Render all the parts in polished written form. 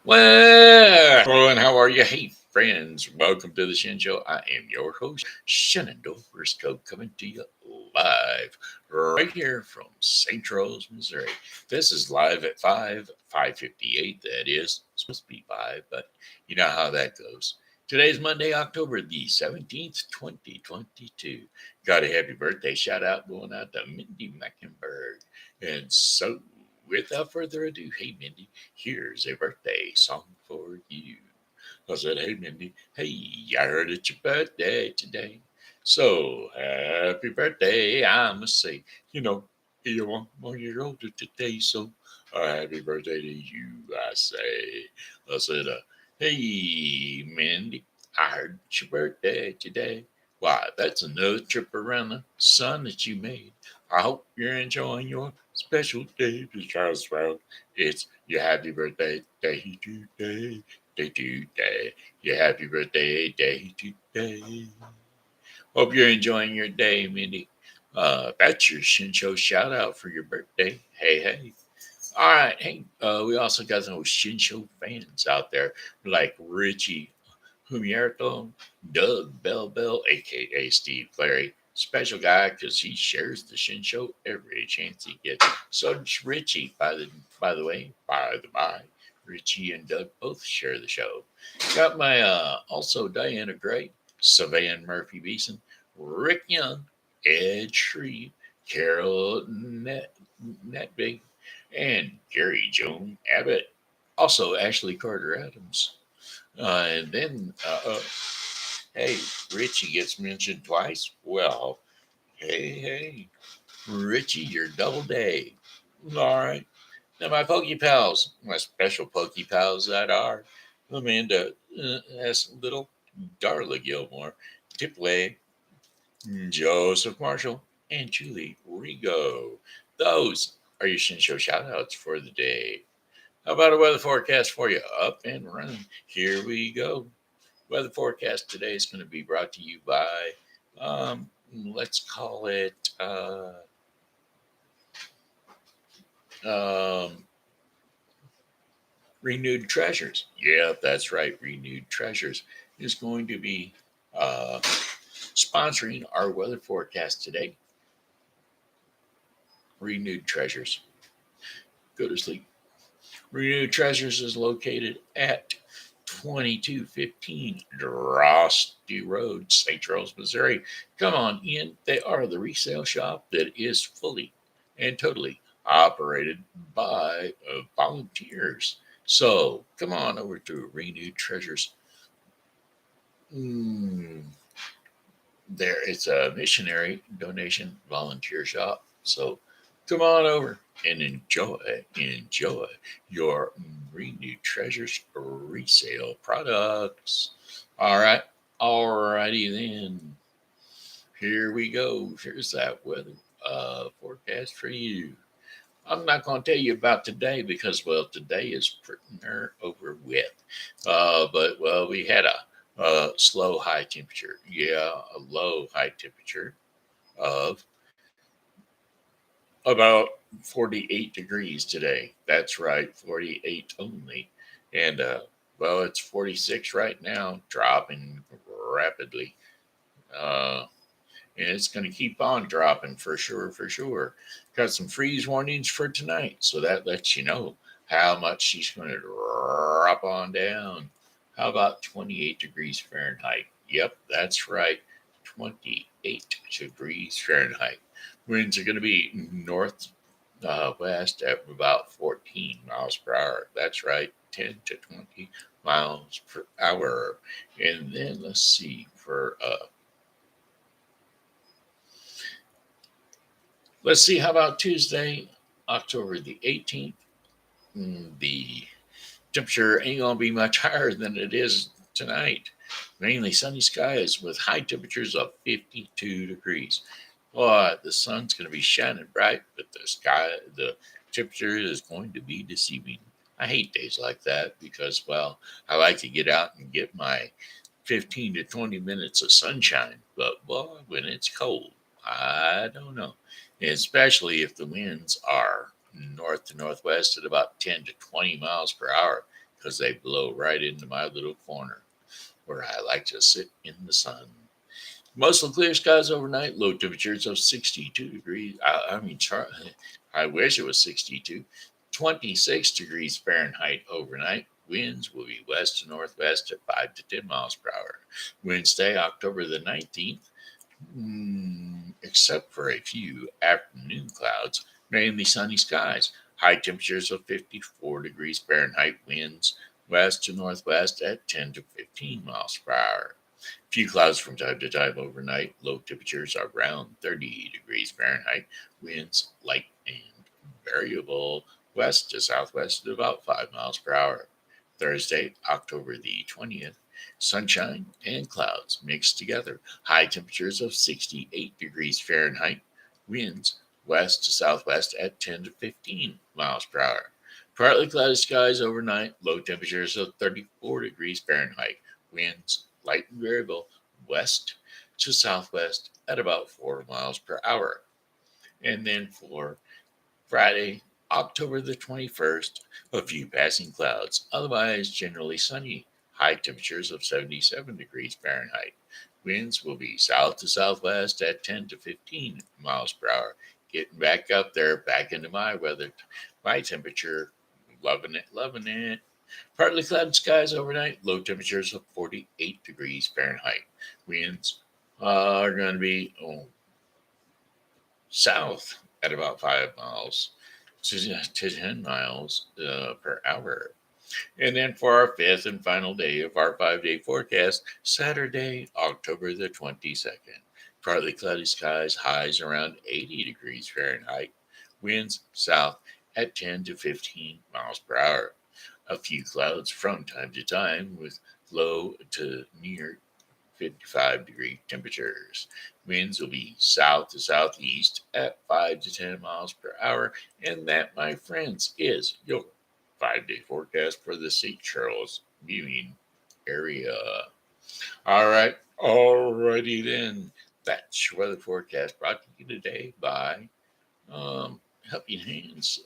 Well, hello and how are you? Hey, friends, welcome to the Shen Show. I am your host, Shenandoah Briscoe, coming to you live right here from St. Charles, Missouri. This is live at 5:58. That is supposed to be 5, but you know how that goes. Today's Monday, October the 17th, 2022. Got a happy birthday shout out going out to Mindy Mackenberg. And so, without further ado, hey, Mindy. Here's a birthday song for you. I said, hey, Mindy, hey, I heard it's your birthday today. So happy birthday, I must say. You know, you're 1 year older today, so happy birthday to you, I say. I said, hey, Mindy, I heard it's your birthday today. Why, that's another trip around the sun that you made. I hope you're enjoying your special day because, well, it's your happy birthday day today, day today. Your happy birthday day today. Hope you're enjoying your day, Mindy. That's your Shin Show shout out for your birthday. Hey, hey. All right. Hey, we also got some Shin Show fans out there like Richie, Humarito, Doug Bell, a.k.a. Steve Clary. Special guy because he shares the Shin Show every chance he gets. So does Richie, by the way, by the by. Richie and Doug both share the show. Got my also Diana Gray, Savann Murphy Beason, Rick Young, Ed Shreve, Carol Natvig, and Gary-Joanna Abbott. Also Ashley Carter Adams. And then, hey, Richie gets mentioned twice. Well, hey, Richie, you're double day. All right. Now, my Pokey pals, my special Pokey pals that are Amanda S. Little, Darla Gilmore, Teply, Joseph Marshall, and Julie Regot. Those are your Shin Show shout outs for the day. How about a weather forecast for you? Up and running. Here we go. Weather forecast today is going to be brought to you by, let's call it, um, Renewed Treasures. Yeah, that's right. Renewed Treasures is going to be sponsoring our weather forecast today. Renewed Treasures. Go to sleep. Renewed Treasures is located at 2215 Drosty Road, St. Charles, Missouri. Come on in. They are the resale shop that is fully and totally operated by volunteers. So come on over to Renewed Treasures. Mm, there, it's a missionary donation volunteer shop. So come on over and enjoy your Renewed Treasures resale products. All right, alrighty then. Here we go. Here's that weather forecast for you. I'm not going to tell you about today because, well, today is pretty near over with. But, well, we had a slow high temperature. Yeah, a low high temperature of about 48 degrees today. That's right, 48 only. And, well, it's 46 right now, dropping rapidly. Uh, and it's going to keep on dropping for sure, for sure. Got some freeze warnings for tonight, so that lets you know how much she's going to drop on down. How about 28 degrees Fahrenheit? Yep, that's right, 28 degrees Fahrenheit. Winds are going to be north west at about 14 miles per hour. That's right, 10 to 20 miles per hour. And then let's see for let's see, how about Tuesday, October the 18th? The temperature ain't going to be much higher than it is tonight. Mainly sunny skies with high temperatures of 52 degrees. Boy, the sun's going to be shining bright, but the temperature is going to be deceiving. I hate days like that because, well, I like to get out and get my 15 to 20 minutes of sunshine. But, boy, when it's cold, I don't know. Especially if the winds are north to northwest at about 10 to 20 miles per hour. because they blow right into my little corner where I like to sit in the sun. Mostly clear skies overnight, low temperatures of 62 degrees. I wish it was 62. 26 degrees Fahrenheit overnight. Winds will be west to northwest at 5 to 10 miles per hour. Wednesday, October the 19th, except for a few afternoon clouds, mainly sunny skies. High temperatures of 54 degrees Fahrenheit. Winds west to northwest at 10 to 15 miles per hour. Few clouds from time to time overnight. Low temperatures are around 30 degrees Fahrenheit. Winds light and variable west to southwest at about 5 miles per hour. Thursday, October the 20th. Sunshine and clouds mixed together. High temperatures of 68 degrees Fahrenheit. Winds west to southwest at 10 to 15 miles per hour. Partly cloudy skies overnight. Low temperatures of 34 degrees Fahrenheit. Winds light and variable west to southwest at about 4 miles per hour. And then for Friday, October the 21st, a few passing clouds, otherwise generally sunny. High temperatures of 77 degrees Fahrenheit. Winds will be south to southwest at 10 to 15 miles per hour. Getting back up there, back into my weather, my temperature, loving it, loving it. Partly cloudy skies overnight, low temperatures of 48 degrees Fahrenheit. Winds are going to be south at about 5 miles to 10 miles per hour. And then for our fifth and final day of our 5 day forecast, Saturday, October the 22nd. Partly cloudy skies, highs around 80 degrees Fahrenheit. Winds south at 10 to 15 miles per hour. A few clouds from time to time with low to near 55-degree temperatures. Winds will be south to southeast at 5 to 10 miles per hour. And that, my friends, is your 5 day forecast for the St. Charles viewing area. All right, alrighty then. That's your weather forecast brought to you today by Helping Hands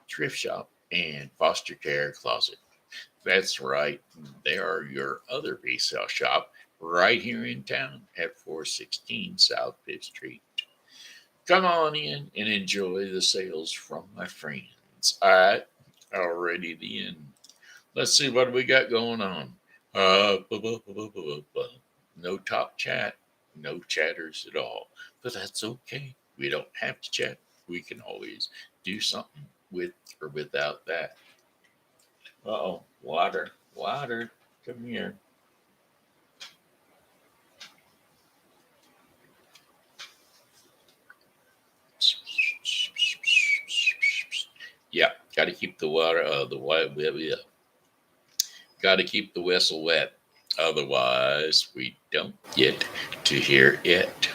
Thrift Shop and Foster Care Closet. That's right. They are your other resale shop right here in town at 416 South 5th Street. Come on in and enjoy the sales from my friends. All right. Already then. Let's see what we got going on. No top chat. No chatters at all. But that's okay. We don't have to chat. We can always do something with or without that. Uh-oh, water, water, come here. Yeah, got to keep the water, got to keep the whistle wet. Otherwise, we don't get to hear it.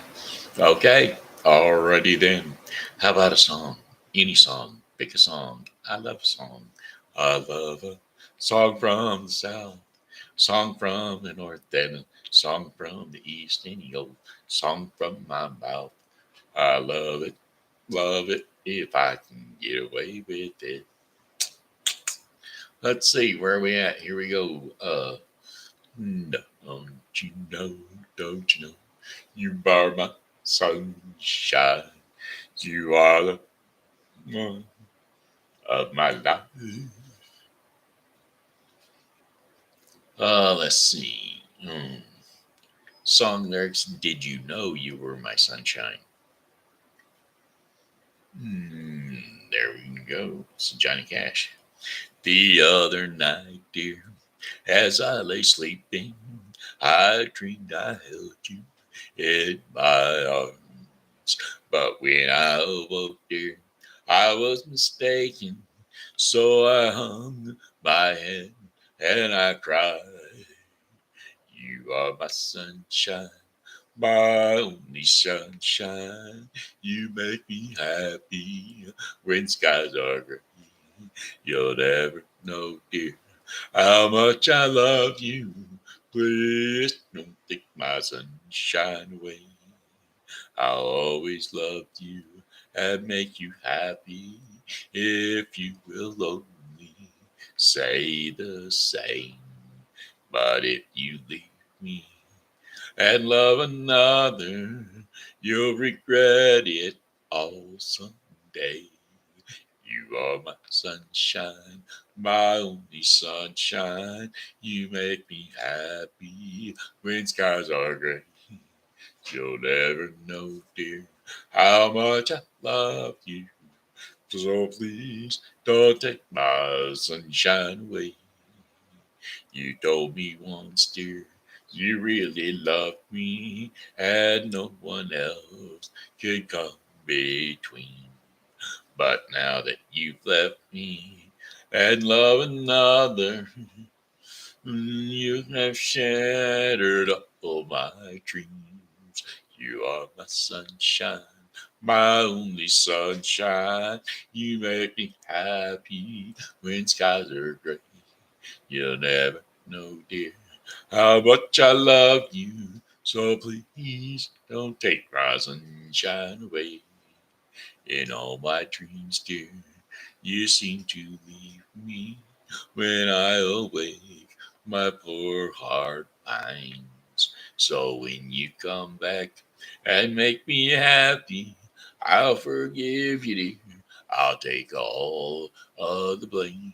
Okay, alrighty then. How about a song? Any song. Pick a song. I love a song. I love a song from the South. Song from the north and a song from the east, any old song from my mouth. I love it if I can get away with it. Let's see, where are we at? Here we go. Don't you know, don't you know, you are my sunshine. You are the one of my life. Let's see. Song lyrics, did you know you were my sunshine? There we go. It's Johnny Cash. The other night, dear, as I lay sleeping, I dreamed I held you in my arms. But when I awoke, dear, I was mistaken. So I hung my head and I cried. You are my sunshine, my only sunshine. You make me happy when skies are gray. You'll never know, dear, how much I love you. Please don't take my sunshine away. I'll always love you and make you happy if you will only say the same. But if you leave me and love another, you'll regret it all someday. You are my sunshine, my only sunshine. You make me happy when skies are gray. You'll never know, dear, how much I love you. So please don't take my sunshine away. You told me once, dear, you really loved me, and no one else could come between. But now that you've left me and love another, you have shattered all my dreams. You are my sunshine, my only sunshine. You make me happy when skies are gray. You'll never know, dear, how much I love you. So please don't take my sunshine away. In all my dreams, dear, you seem to leave me. When I awake, my poor heart pines. So when you come back and make me happy, I'll forgive you, dear. I'll take all of the blame.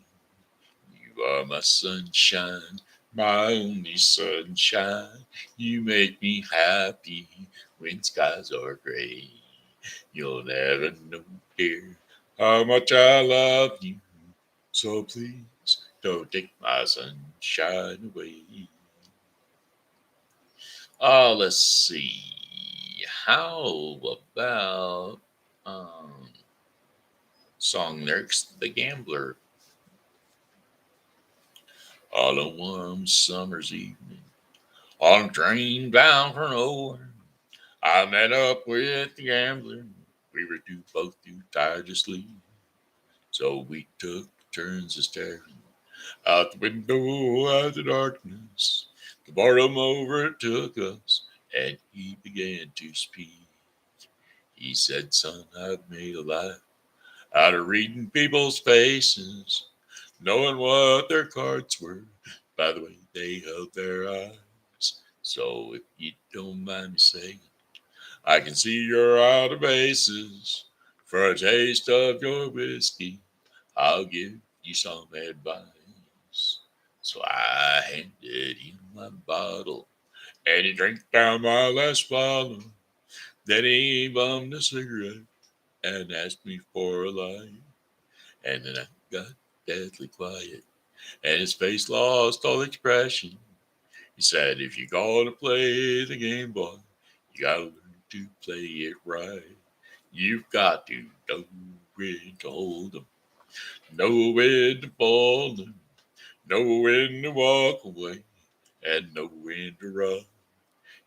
You are my sunshine, my only sunshine. You make me happy when skies are gray. You'll never know, dear, how much I love you. So please don't take my sunshine away. Let's see. How about song lyrics? The Gambler. On a warm summer's evening, on a train bound for nowhere, I met up with the gambler. We were both too tired to sleep, so we took turns of staring out the window at the darkness. The boredom overtook us, and he began to speak. He said, "Son, I've made a life out of reading people's faces, knowing what their cards were by the way they held their eyes. So if you don't mind me saying, I can see you're out of bases. For a taste of your whiskey, I'll give you some advice." So I handed him my bottle, and he drank down my last bottle. Then he bummed a cigarette and asked me for a light. And then I got deathly quiet, and his face lost all expression. He said, "If you're gonna play the game, boy, you gotta learn to play it right. You've got to know when to hold them, know when to fold them, know when to walk away, and know when to run.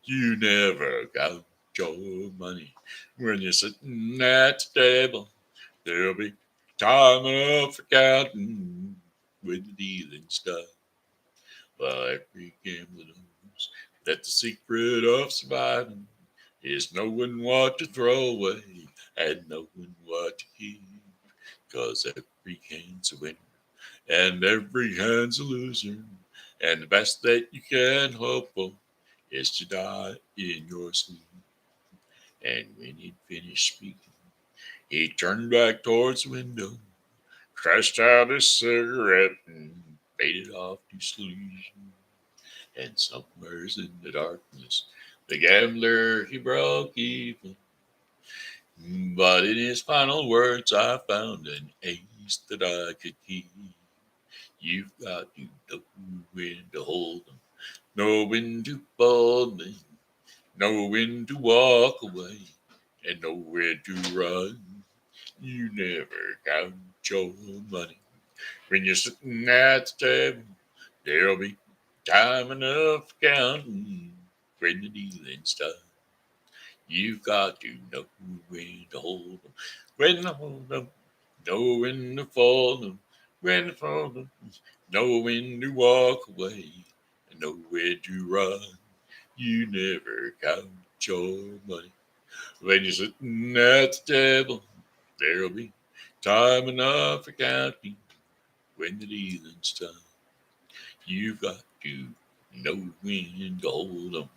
You never got your money when you're sitting at the table. There'll be time enough for counting when the dealing's done." Well, every gambler knows that the secret of surviving is knowing what to throw away and knowing what to keep. 'Cause every hand's a winner and every hand's a loser. And the best that you can hope for is to die in your sleep. And when he'd finished speaking, he turned back towards the window, crashed out his cigarette, and faded off to sleep. And somewheres in the darkness, the gambler he broke even. But in his final words, I found an ace that I could keep. You've got to know when to hold 'em, know when to fold 'em, know when to walk away, and know when to run. You never count your money when you're sitting at the table. There'll be time enough for counting when the dealing's done. You've got to know when to hold 'em, when to hold 'em, know when to fold 'em, when to fold 'em, know when to walk away, and know when to run. You never count your money when you're sitting at the table. There'll be time enough for counting when the dealing's done. You've got to know when to hold 'em,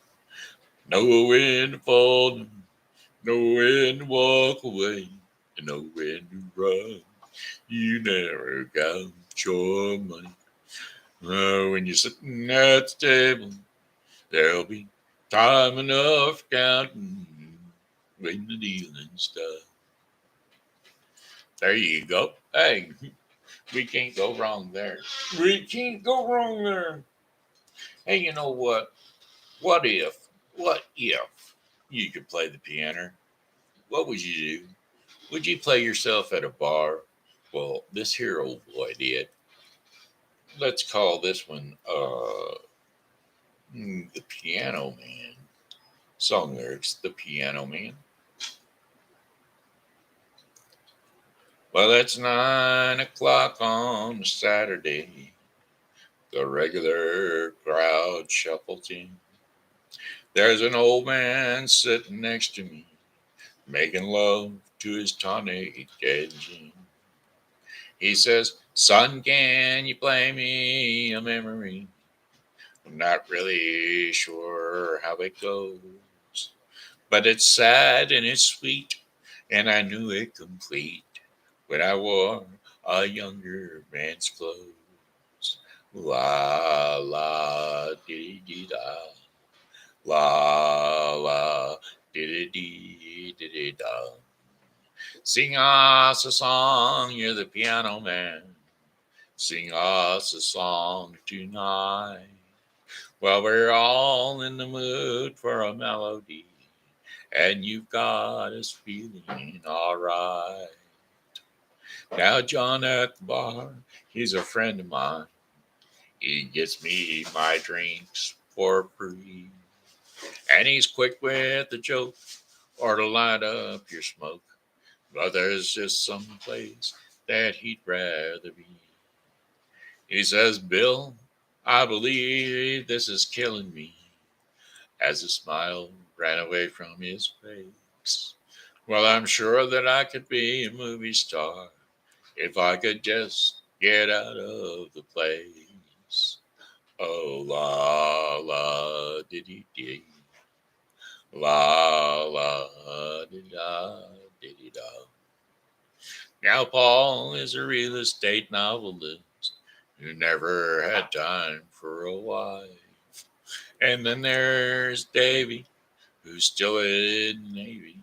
know when to fold 'em, know when to walk away, and know when to run. You never got your money. When you're sitting at the table, there'll be time enough counting when the dealing's done. There you go. Hey, we can't go wrong there. We can't go wrong there. Hey, you know what? What if you could play the piano? What would you do? Would you play yourself at a bar? Well, this here old boy did. Let's call this one the Piano Man. Song lyrics, The Piano Man. Well, it's 9 o'clock on a Saturday. The regular crowd shuffles in. There's an old man sitting next to me, making love to his tonic and gin. He says, "Son, can you play me a memory? I'm not really sure how it goes, but it's sad and it's sweet, and I knew it complete when I wore a younger man's clothes. La la dee dee da, la la dee dee dee dee da. Sing us a song, you're the piano man. Sing us a song tonight. Well, we're all in the mood for a melody, and you've got us feeling alright. Now, John at the bar, he's a friend of mine. He gets me my drinks for free, and he's quick with the joke or to light up your smoke. But there's just some place that he'd rather be. He says, "Bill, I believe this is killing me," as a smile ran away from his face. Well, I'm sure that I could be a movie star if I could just get out of the place. Oh, la, la, diddy, dee. La, la, diddy, da, diddy, da. Now, Paul is a real estate novelist who never had time for a wife. And then there's Davy, who's still in the Navy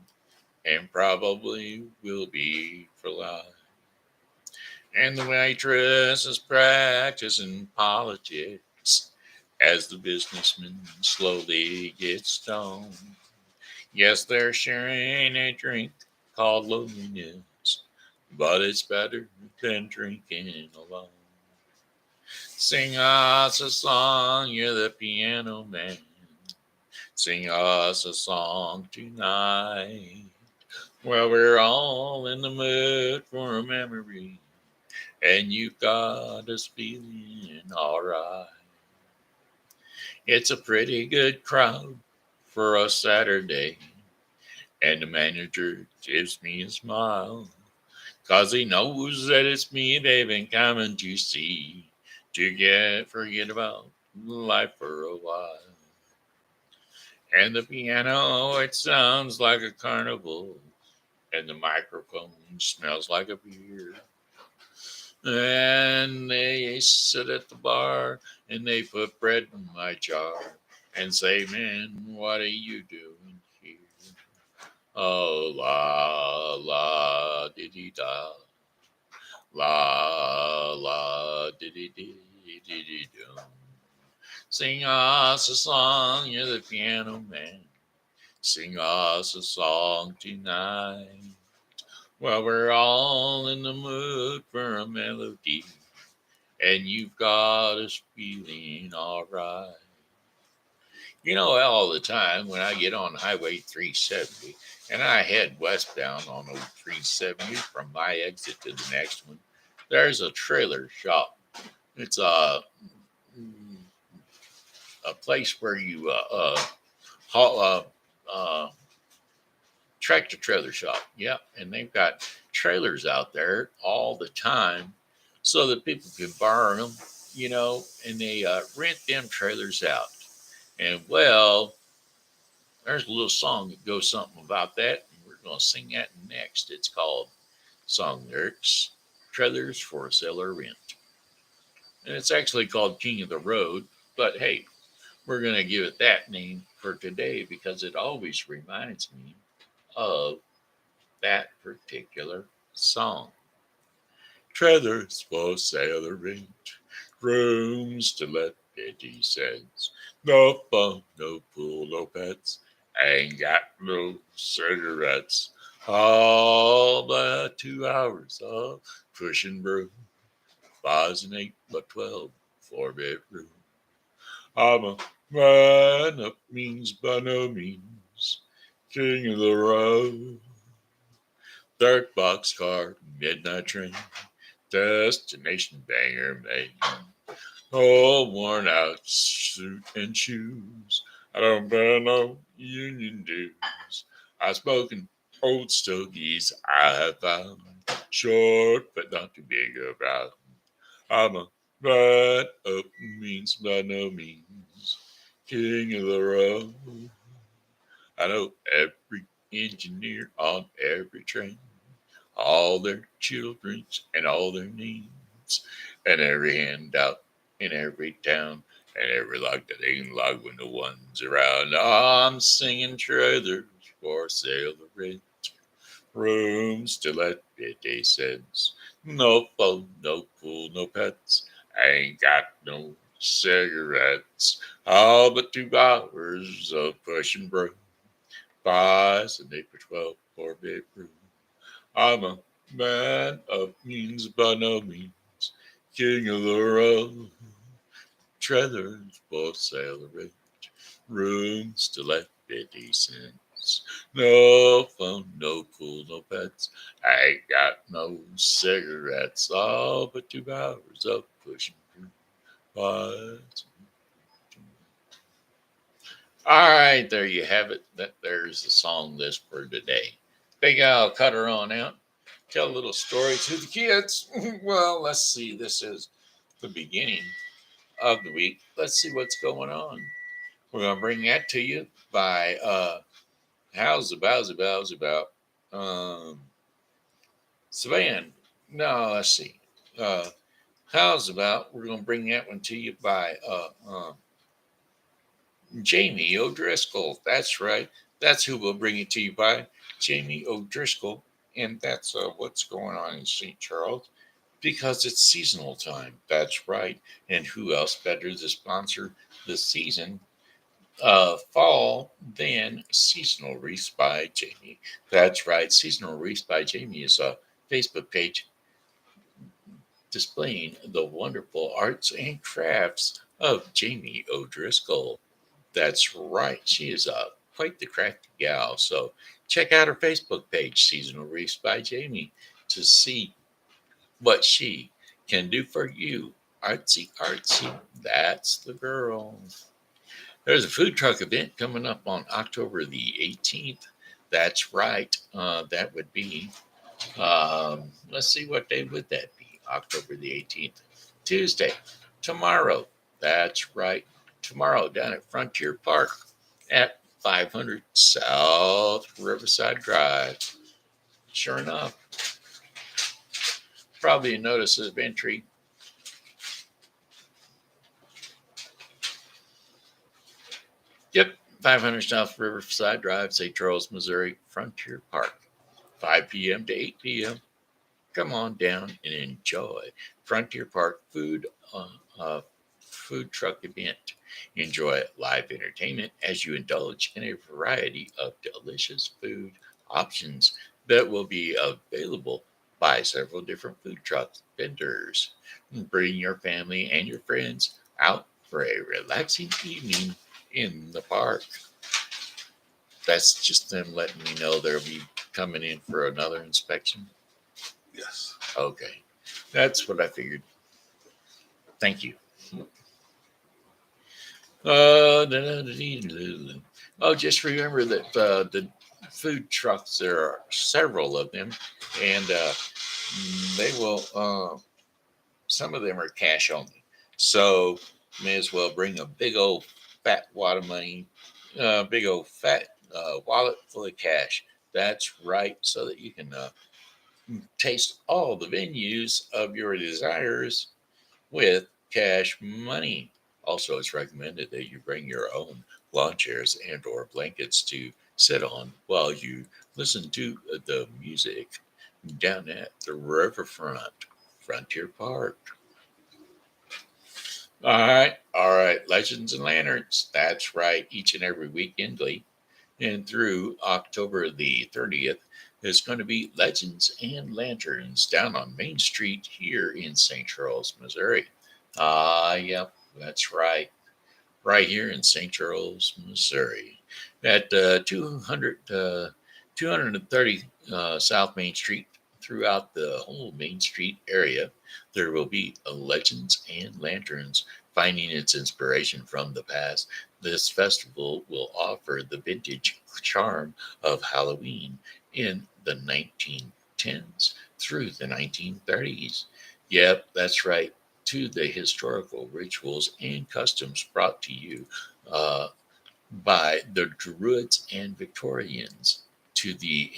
and probably will be for life. And the waitress is practicing politics as the businessman slowly gets stoned. Yes, they're sharing a drink called loneliness, but it's better than drinking alone. Sing us a song, you're the piano man. Sing us a song tonight. Well, we're all in the mood for a memory, and you've got us feeling alright. It's a pretty good crowd for a Saturday, and the manager gives me a smile, 'cause he knows that it's me they've been coming to see, to forget about life for a while. And the piano, it sounds like a carnival, and the microphone smells like a beer. And they sit at the bar and they put bread in my jar and say, "Man, what are you doing here?" Oh, la, la, diddy da, la, la, diddy dee, diddy dum. Sing us a song, you're the piano man. Sing us a song tonight. Well, we're all in the mood for a melody, and you've got us feeling alright. You know, all the time when I get on Highway 370 and I head westbound on 370 from my exit to the next one, there's a trailer shop. It's a place where you haul tractor trailer shop. Yeah, and they've got trailers out there all the time. so that people can borrow them, and they rent them trailers out. And well, there's a little song that goes something about that, and we're going to sing that next. It's called Song Lyrics Trailers for Sale or Rent. And it's actually called King of the Road, but hey, we're going to give it that name for today because it always reminds me of that particular song. Trailers for sale or rent, rooms to let 50 cents. No phone, no pool, no pets. Ain't got no cigarettes. All but 2 hours of pushing broom. Buys an 8x12 4-bedroom. I'm a man of means by no means. King of the road. Third boxcar, midnight train. Destination Bangor, Maine. Oh, worn out suit and shoes. I don't bear no union dues. I smoking old stogies I have found. Short but not too big about. I'm a man of means by no means. King of the road. I know every engineer on every train, all their children's and all their names, and every handout in every town, and every log that ain't log when the one's around. I'm singing trailers for sale or rent, rooms to let 50 cents. No phone, no pool, no pets. I ain't got no cigarettes. All but 2 hours of pushing broom. Buys an 8x12 4-bedroom. I'm a man of means by no means, king of the road. Trailers for sale or rent, rooms to let 50 cents. No phone, no pool, no pets. I ain't got no cigarettes. All but 2 hours of pushing through. Buys. All right, there you have it. There's the song list for today. Big Al, cut her on out. Tell a little story to the kids. Well, let's see. This is the beginning of the week. Let's see what's going on. We're going to bring that to you by How's About Savann. No, let's see. Uh, How's About, we're going to bring that one to you by Jamie O'Driscoll. That's right. That's who we'll bring it to you by. Jamie O'Driscoll. And that's what's going on in St. Charles because it's seasonal time. That's right. And who else better to sponsor the season fall than Seasonal Reefs by Jamie? That's right. Seasonal Reefs by Jamie is a Facebook page displaying the wonderful arts and crafts of Jamie O'Driscoll. That's right. She is quite the crafty gal. So check out her Facebook page, Seasonal Reefs by Jamie, to see what she can do for you. Artsy, artsy. That's the girl. There's a food truck event coming up on October the 18th. That's right. That would be, let's see, what day would that be? October the 18th. Tuesday. Tomorrow. That's right. Tomorrow down at Frontier Park at 500 South Riverside Drive. Sure enough, probably a notice of entry. Yep, 500 South Riverside Drive, St. Charles, Missouri, Frontier Park, 5 p.m. to 8 p.m. Come on down and enjoy Frontier Park food truck event. Enjoy live entertainment as you indulge in a variety of delicious food options that will be available by several different food truck vendors. Bring your family and your friends out for a relaxing evening in the park. That's just them letting me know they'll be coming in for another inspection. Yes. Okay. That's what I figured. Thank you. Oh, just remember that the food trucks, there are several of them, and they will some of them are cash only. So may as well bring a big old fat wad of money, big old fat wallet full of cash. That's right, so that you can taste all the venues of your desires with cash money. Also, it's recommended that you bring your own lawn chairs and or blankets to sit on while you listen to the music down at the riverfront, Frontier Park. All right, Legends and Lanterns. That's right, each and every weekend, and through October the 30th, is going to be Legends and Lanterns down on Main Street here in St. Charles, Missouri. Yep, that's right. Right here in St. Charles, Missouri. At 230 South Main Street, throughout the whole Main Street area, there will be Legends and Lanterns. Finding its inspiration from the past, this festival will offer the vintage charm of Halloween in the 1910s through the 1930s. Yep, that's right, to the historical rituals and customs brought to you uh, by the Druids and Victorians, to the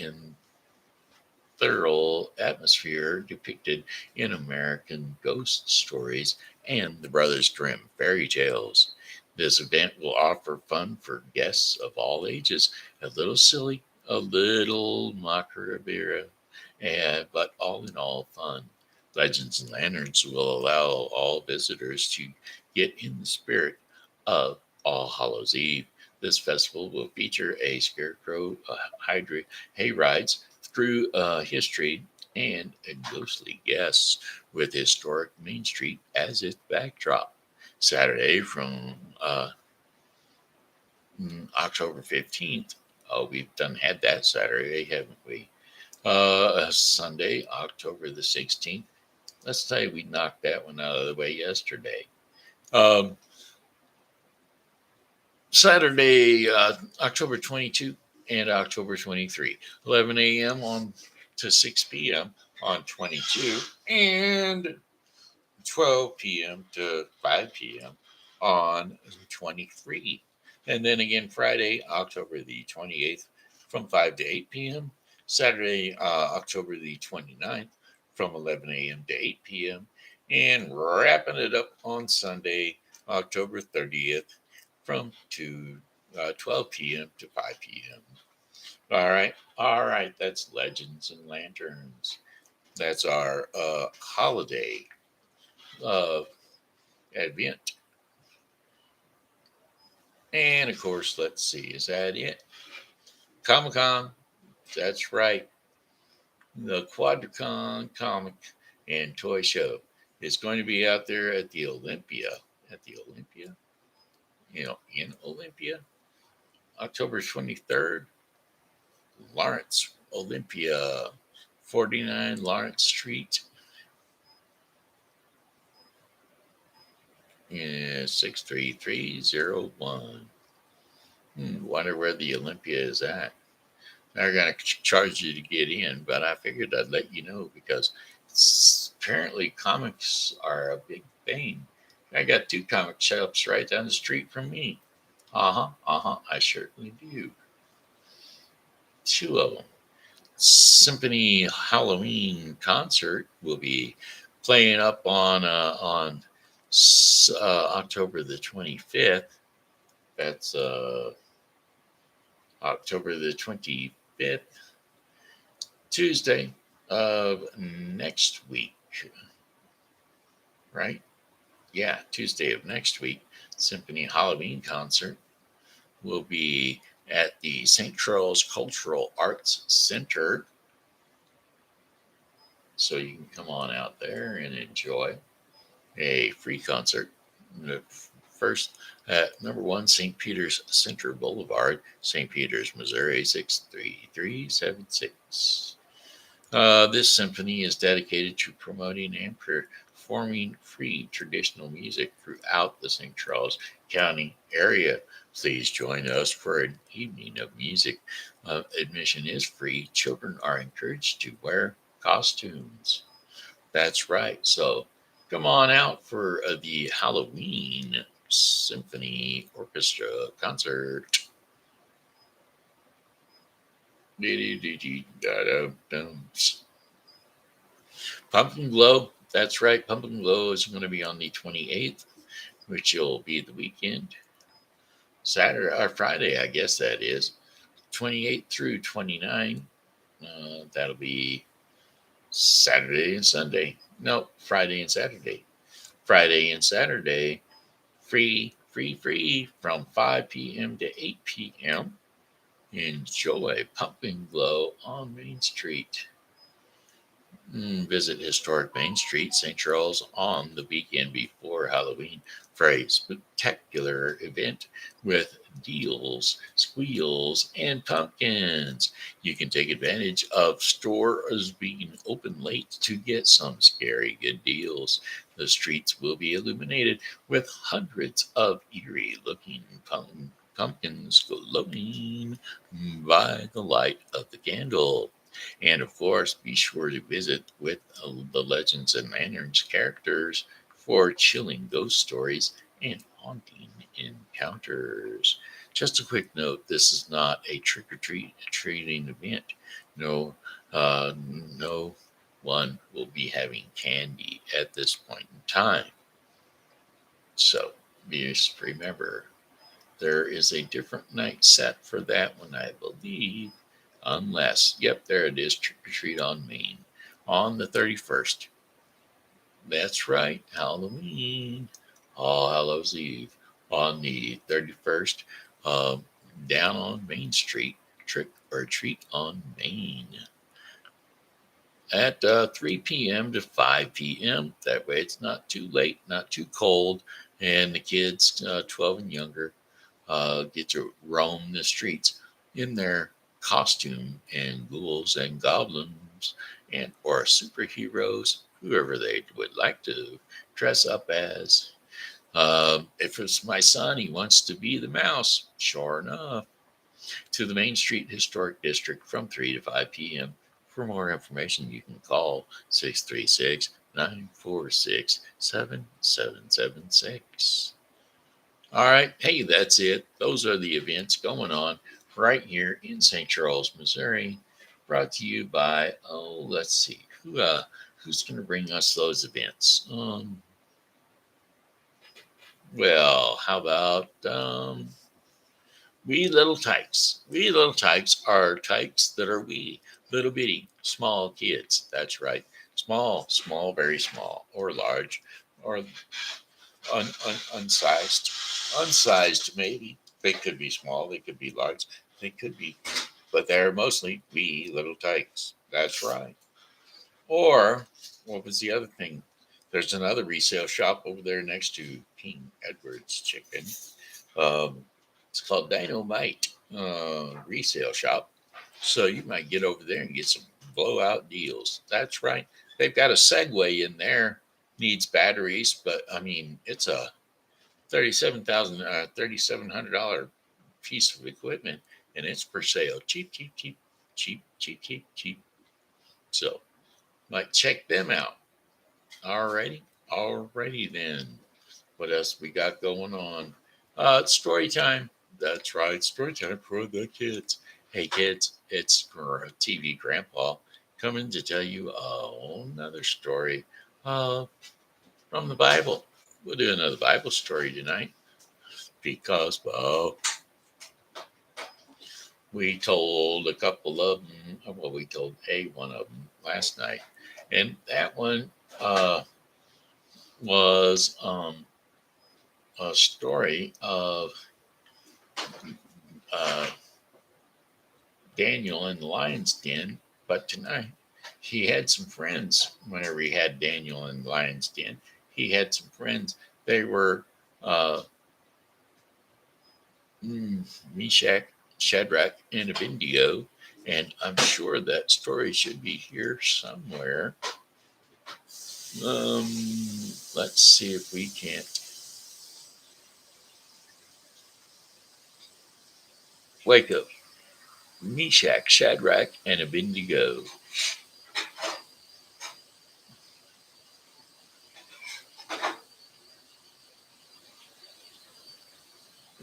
ethereal atmosphere depicted in American ghost stories and the Brothers Grimm fairy tales. This event will offer fun for guests of all ages, a little silly, a little macabre, but all in all fun. Legends and Lanterns will allow all visitors to get in the spirit of All Hallows Eve. This festival will feature a scarecrow, hydra, hay rides through history, and ghostly guests with historic Main Street as its backdrop. Saturday from October 15th. Oh, we've done had that Saturday, haven't we? Sunday, October the 16th. Let's say we knocked that one out of the way yesterday. Um, Saturday, October 22 and October 23, 11 a.m. on to 6 p.m. on 22, and 12 p.m. to 5 p.m. on 23. And then again, Friday, October the 28th, from 5 to 8 p.m. Saturday, October the 29th, from 11 a.m. to 8 p.m. And wrapping it up on Sunday, October 30th, from 12 p.m. to 5 p.m. All right, that's Legends and Lanterns. That's our holiday uh, Advent. And of course, let's see, is that it? Comic Con, that's right. The Quadracon Comic and Toy Show is going to be out there at the Olympia. At the Olympia? In Olympia, October 23rd, Lawrence, Olympia, 49 Lawrence Street, 63301. Wonder where the Olympia is at. They're going to charge you to get in, but I figured I'd let you know because apparently comics are a big thing. I got two comic shops right down the street from me. I certainly do. Two of them. Symphony Halloween concert will be playing up on October the 25th. That's October the 25th, Tuesday of next week, right? Yeah, Tuesday of next week. Symphony Halloween concert will be at the St. Charles Cultural Arts Center. So you can come on out there and enjoy a free concert. The first at number 1 St. Peter's Center Boulevard, St. Peter's, Missouri, 63376. This symphony is dedicated to promoting and performing free traditional music throughout the St. Charles County area. Please join us for an evening of music. Admission is free. Children are encouraged to wear costumes. That's right. So Come on out for the Halloween Symphony Orchestra concert. Pumpkin Glow. That's right. Pumpkin Glow is going to be on the 28th, which will be the weekend. Saturday or Friday, I guess that is. 28th through 29. That'll be Saturday and Sunday. No, Friday and Saturday. Friday and Saturday, free from 5 p.m. to 8 p.m. Enjoy Pumpkin Glow on Main Street. Visit historic Main Street, St. Charles, on the weekend before Halloween for a spectacular event with deals, squeals, and pumpkins. You can take advantage of stores being open late to get some scary good deals. The streets will be illuminated with hundreds of eerie looking pumpkins glowing by the light of the candle. And of course, be sure to visit with the Legends and Lanterns characters for chilling ghost stories and haunting encounters. Just a quick note, this is not a trick or treating event. No, no one will be having candy at this point in time. So just remember, there is a different night set for that one, I believe. Unless, yep, there it is, Trick or Treat on Main on the 31st. That's right, Halloween, All Hallows Eve on the 31st, down on Main Street, Trick or Treat on Main at 3 p.m. to 5 p.m. That way it's not too late, not too cold, and the kids 12 and younger get to roam the streets in their costume and ghouls and goblins and or superheroes, whoever they would like to dress up as. If it's my son, he wants to be the mouse. Sure enough, to the Main Street Historic District from 3 to 5 p.m. For more information, you can call 636-946-7776. All right. Hey, that's it. Those are the events going on right here in St. Charles, Missouri. Brought to you by, let's see, who's going to bring us those events? Well, how about wee little tykes? Wee little tykes are tykes that are wee, little bitty, small kids. That's right. Small, very small, or large, or unsized. Unsized, maybe. They could be small, they could be large, they could be, but they're mostly wee little tykes. That's right. Or, what was the other thing? There's another resale shop over there next to King Edward's Chicken. It's called Dynamite Resale Shop. So you might get over there and get some blowout deals. That's right. They've got a Segway in there. Needs batteries, but I mean, it's a $3,700 piece of equipment, and it's for sale. Cheap. So, might check them out. Alrighty then. What else we got going on? It's story time. That's right, story time for the kids. Hey kids, it's TV Grandpa coming to tell you another story from the Bible. We'll do another Bible story tonight because, well, we told a couple of them. Well, we told one of them last night, and that one was a story of Daniel in the lion's den. But tonight, he had some friends. Whenever he had Daniel in the lion's den, he had some friends. They were Meshach, Shadrach, and Abednego. And I'm sure that story should be here somewhere. Let's see if we can't. Wake up. Meshach, Shadrach, and Abednego.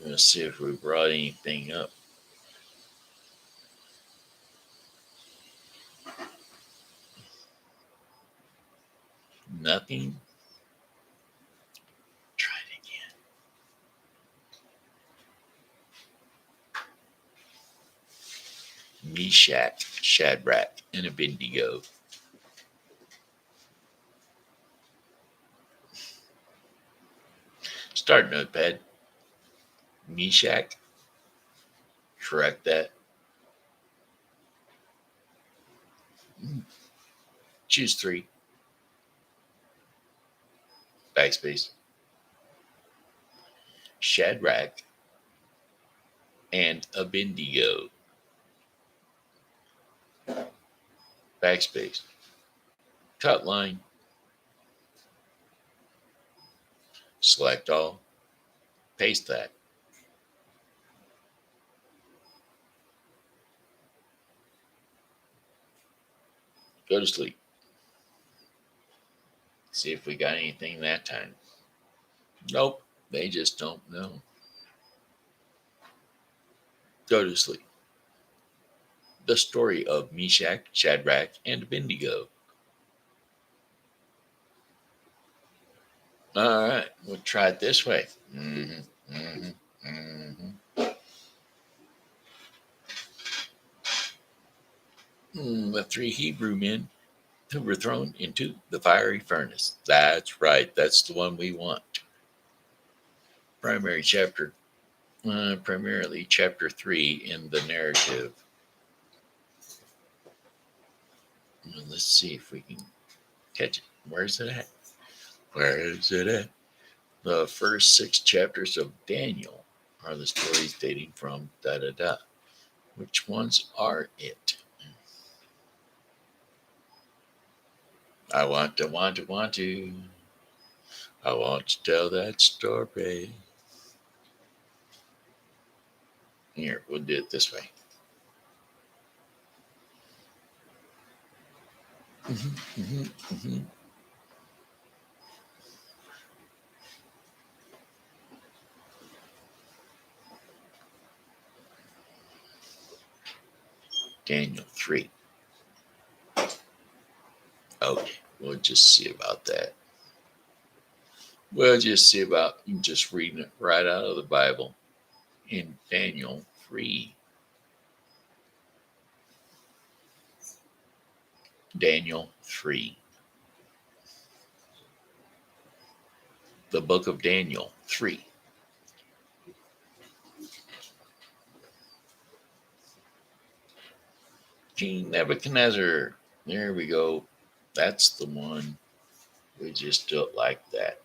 Let's see if we brought anything up. Nothing. Try it again. Meshach, Shadrach, and Abednego. Start notepad. Meshach. Correct that. Choose 3. Backspace. Shadrach and Abednego. Backspace. Cut line. Select all. Paste that. Go to sleep. See if we got anything that time. Nope. They just don't know. Go to sleep. The story of Meshach, Shadrach, and Abednego. All right, we'll try it this way. The 3 Hebrew men who were thrown into the fiery furnace. That's right. That's the one we want. Primarily chapter 3 in the narrative. Let's see if we can catch it. Where's it at? Where is it at? The first 6 chapters of Daniel are the stories dating from da da da. Which ones are it? I want to tell that story. Here, we'll do it this way. Daniel 3. Okay, we'll just see about that. We'll just see about just reading it right out of the Bible in Daniel 3. Daniel 3. The book of Daniel 3. King Nebuchadnezzar. There we go. That's the one. We just do it like that.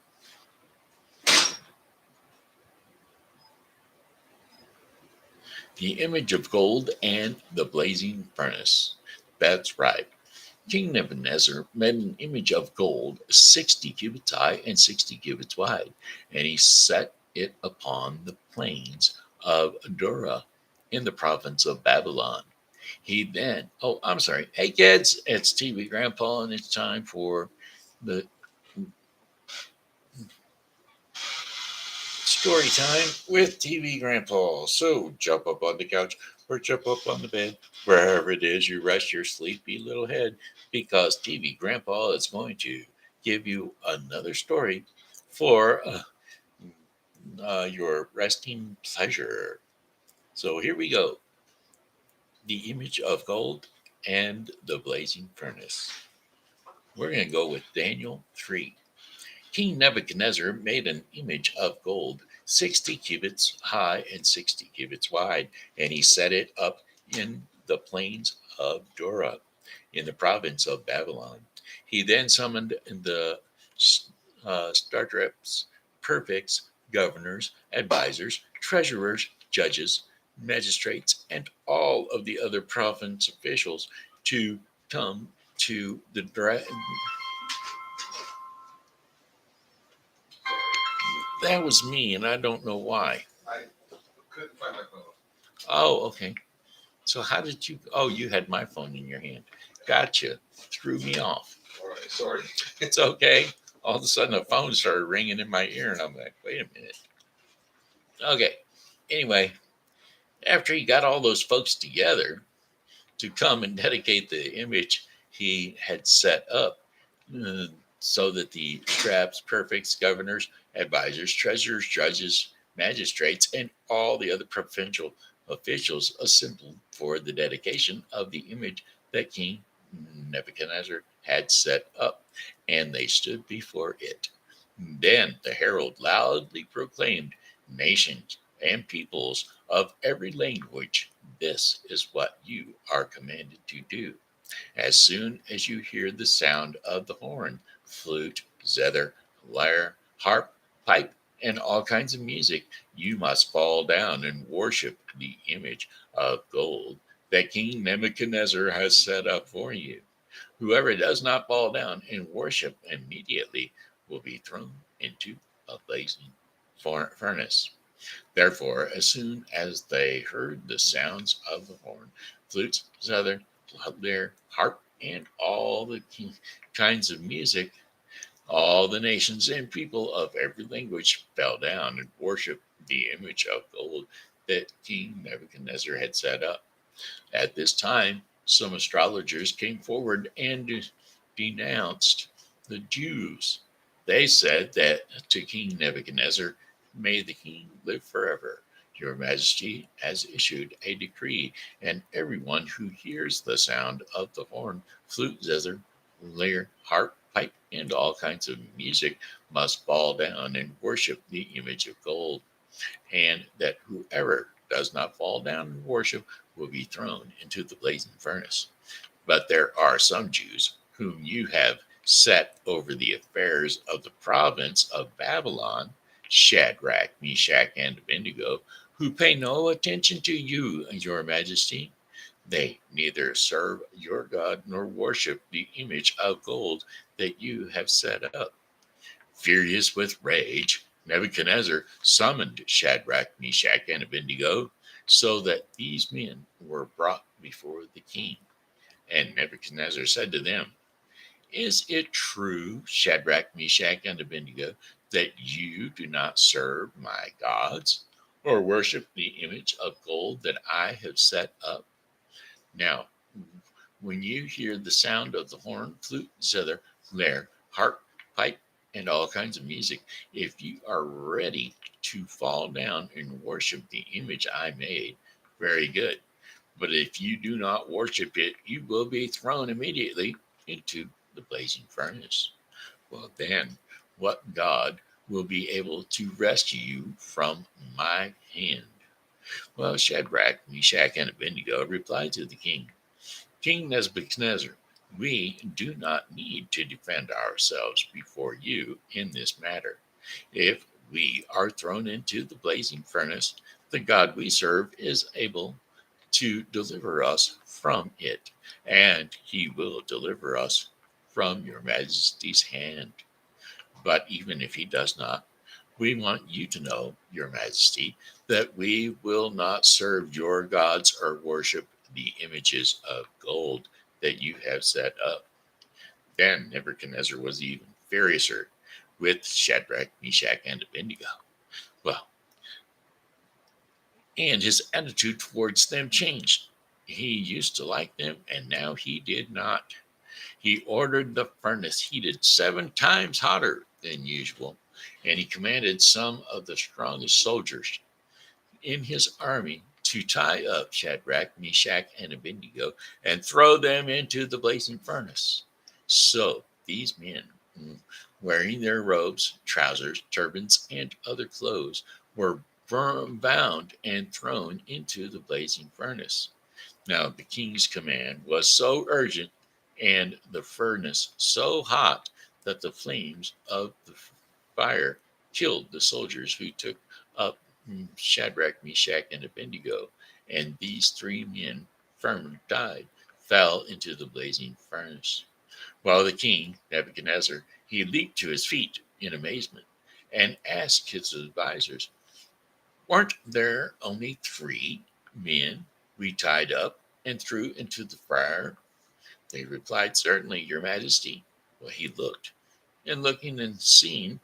The image of gold and the blazing furnace. That's right. King Nebuchadnezzar made an image of gold 60 cubits high and 60 cubits wide, and he set it upon the plains of Dura in the province of Babylon. He then, I'm sorry. Hey kids, it's TV Grandpa, and it's time for the story time with TV Grandpa. So jump up on the couch or jump up on the bed, wherever it is you rest your sleepy little head, because TV Grandpa is going to give you another story for your resting pleasure. So here we go. The image of gold and the blazing furnace. We're going to go with Daniel 3. King Nebuchadnezzar made an image of gold 60 cubits high and 60 cubits wide, and he set it up in the plains of Dura in the province of Babylon. He then summoned the satraps, prefects, governors, advisors, treasurers, judges, magistrates, and all of the other province officials to come to the That was me, and I don't know why. I couldn't find my phone. Oh, okay. So how did you? Oh, you had my phone in your hand. Gotcha. Threw me off. All right, sorry. It's okay. All of a sudden, the phone started ringing in my ear, and I'm like, wait a minute. Okay. Anyway, after he got all those folks together to come and dedicate the image he had set up, uh, so that the straps, prefects, governors, advisors, treasurers, judges, magistrates, and all the other provincial officials assembled for the dedication of the image that King Nebuchadnezzar had set up, and they stood before it. Then the herald loudly proclaimed, nations and peoples of every language, this is what you are commanded to do. As soon as you hear the sound of the horn, flute, zither, lyre, harp, pipe, and all kinds of music, you must fall down and worship the image of gold that King Nebuchadnezzar has set up for you. Whoever does not fall down and worship immediately will be thrown into a blazing furnace. Therefore, as soon as they heard the sounds of the horn, flutes, zither, lyre, harp, and all the kinds of music, all the nations and people of every language fell down and worshiped the image of gold that King Nebuchadnezzar had set up. At this time, some astrologers came forward and denounced the Jews. They said that to King Nebuchadnezzar, may the king live forever. Your Majesty has issued a decree, and everyone who hears the sound of the horn, flute, zither, lyre, harp, pipe, and all kinds of music must fall down and worship the image of gold, and that whoever does not fall down and worship will be thrown into the blazing furnace. But there are some Jews whom you have set over the affairs of the province of Babylon, Shadrach, Meshach, and Abednego, who pay no attention to you, your majesty. They neither serve your God nor worship the image of gold that you have set up. Furious with rage, Nebuchadnezzar summoned Shadrach, Meshach, and Abednego, so that these men were brought before the king. And Nebuchadnezzar said to them, is it true, Shadrach, Meshach, and Abednego, that you do not serve my gods or worship the image of gold that I have set up? Now, when you hear the sound of the horn, flute, zither, lyre, harp, pipe, and all kinds of music, if you are ready to fall down and worship the image I made, very good. But if you do not worship it, you will be thrown immediately into the blazing furnace. Well, then, what God will be able to rescue you from my hand? Well, Shadrach, Meshach, and Abednego replied to the king, King Nebuchadnezzar, we do not need to defend ourselves before you in this matter. If we are thrown into the blazing furnace, the God we serve is able to deliver us from it, and he will deliver us from your majesty's hand. But even if he does not, we want you to know, your majesty, that we will not serve your gods or worship the images of gold that you have set up. Then Nebuchadnezzar was even furiouser with Shadrach, Meshach, and Abednego. Well, and his attitude towards them changed. He used to like them, and now he did not. He ordered the furnace heated 7 times hotter than usual, and he commanded some of the strongest soldiers in his army to tie up Shadrach, Meshach, and Abednego and throw them into the blazing furnace. So these men, wearing their robes, trousers, turbans, and other clothes, were bound and thrown into the blazing furnace. Now the king's command was so urgent and the furnace so hot that the flames of the fire killed the soldiers who took up Shadrach, Meshach, and Abednego. And these 3 men firmly died, fell into the blazing furnace. While the king, Nebuchadnezzar, he leaped to his feet in amazement and asked his advisors, weren't there only 3 men we tied up and threw into the fire? They replied, certainly, your majesty. Well, he looked, and looking and seeing,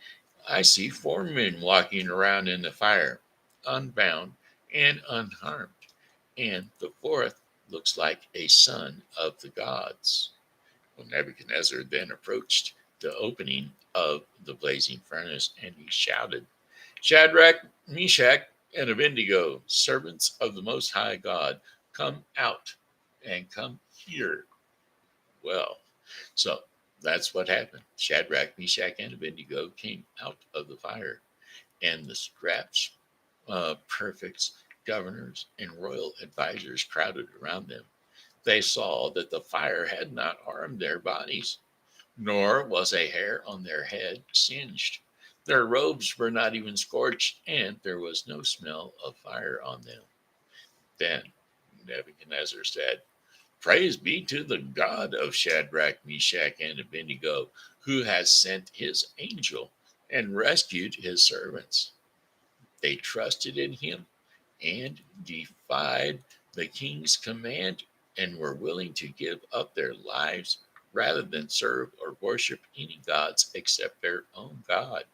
I see 4 men walking around in the fire, unbound and unharmed. And the fourth looks like a son of the gods. Well, Nebuchadnezzar then approached the opening of the blazing furnace and he shouted, Shadrach, Meshach, and Abednego, servants of the Most High God, come out and come here. Well, so that's what happened. Shadrach, Meshach, and Abednego came out of the fire, and the straps, prefects, governors, and royal advisors crowded around them. They saw that the fire had not harmed their bodies, nor was a hair on their head singed. Their robes were not even scorched, and there was no smell of fire on them. Then Nebuchadnezzar said, Praise be to the God of Shadrach, Meshach, and Abednego, who has sent his angel and rescued his servants. They trusted in him and defied the king's command and were willing to give up their lives rather than serve or worship any gods except their own God.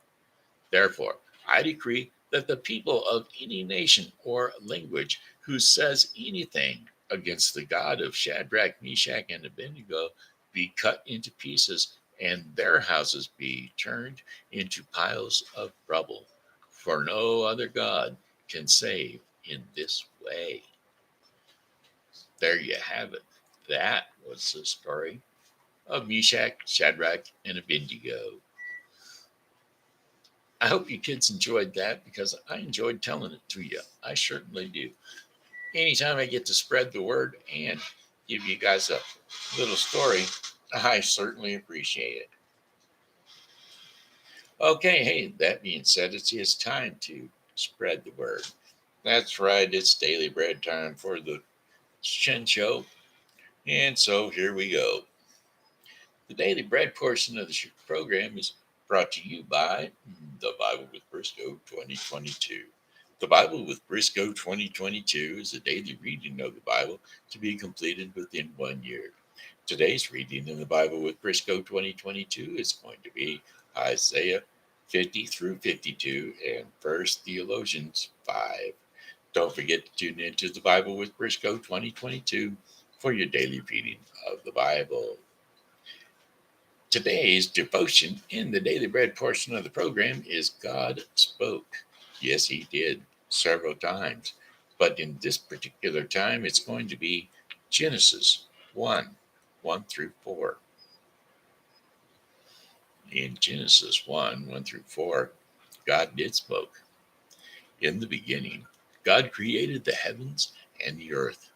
Therefore, I decree that the people of any nation or language who says anything against the God of Shadrach, Meshach, and Abednego be cut into pieces and their houses be turned into piles of rubble. For no other God can save in this way. There you have it. That was the story of Meshach, Shadrach, and Abednego. I hope you kids enjoyed that because I enjoyed telling it to you. I certainly do. Anytime I get to spread the word and give you guys a little story, I certainly appreciate it. Okay, hey, that being said, it's time to spread the word. That's right, it's daily bread time for the Shen Show. And so here we go. The daily bread portion of the program is brought to you by the Bible with Briscoe 2022. The Bible with Briscoe 2022 is a daily reading of the Bible to be completed within 1 year. Today's reading in the Bible with Briscoe 2022 is going to be Isaiah 50 through 52 and 1 Thessalonians 5. Don't forget to tune into the Bible with Briscoe 2022 for your daily reading of the Bible. Today's devotion in the daily bread portion of the program is God spoke. Yes, he did several times. But in this particular time, it's going to be Genesis 1 through 4. In Genesis 1 through 4, God did spoke. In the beginning, God created the heavens and the earth.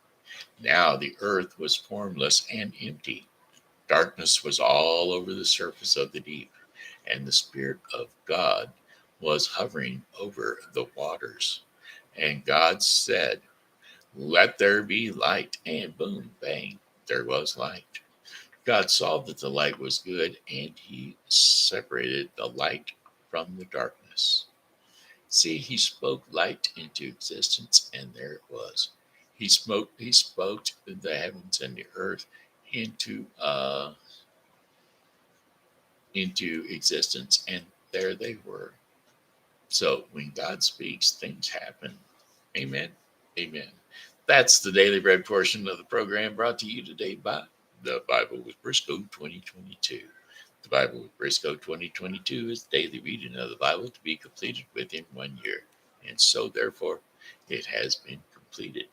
Now the earth was formless and empty. Darkness was all over the surface of the deep, and the Spirit of God was hovering over the waters. And God said, Let there be light. And boom, bang, there was light. God saw that the light was good, and he separated the light from the darkness. See, he spoke light into existence, and there it was. He spoke the heavens and the earth into existence, and there they were. So when God speaks, things happen. Amen. Amen. That's the daily bread portion of the program brought to you today by the Bible with Briscoe 2022. The Bible with Briscoe 2022 is daily reading of the Bible to be completed within 1 year. And so, therefore, it has been completed.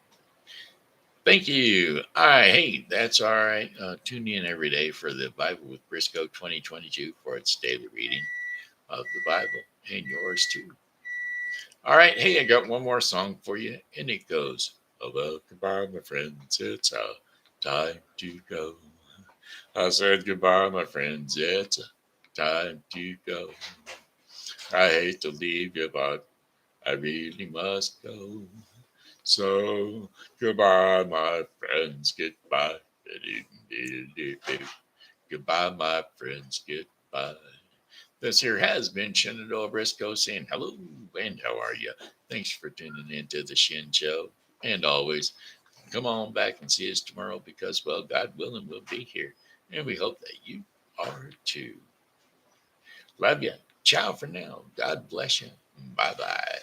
Thank you. All right. Hey, that's all right. Tune in every day for the Bible with Briscoe 2022 for its daily reading of the Bible and yours too. All right. Hey, I got one more song for you, and it goes, oh, well, goodbye, my friends. It's time to go. I said goodbye, my friends. It's time to go. I hate to leave you, but I really must go. So goodbye, my friends. Goodbye. Goodbye, my friends. Goodbye. This here has been Shenandoah Briscoe saying hello and how are you? Thanks for tuning in to the Shen Show. And always, come on back and see us tomorrow because, well, God willing, we'll be here. And we hope that you are too. Love you. Ciao for now. God bless you. Bye bye.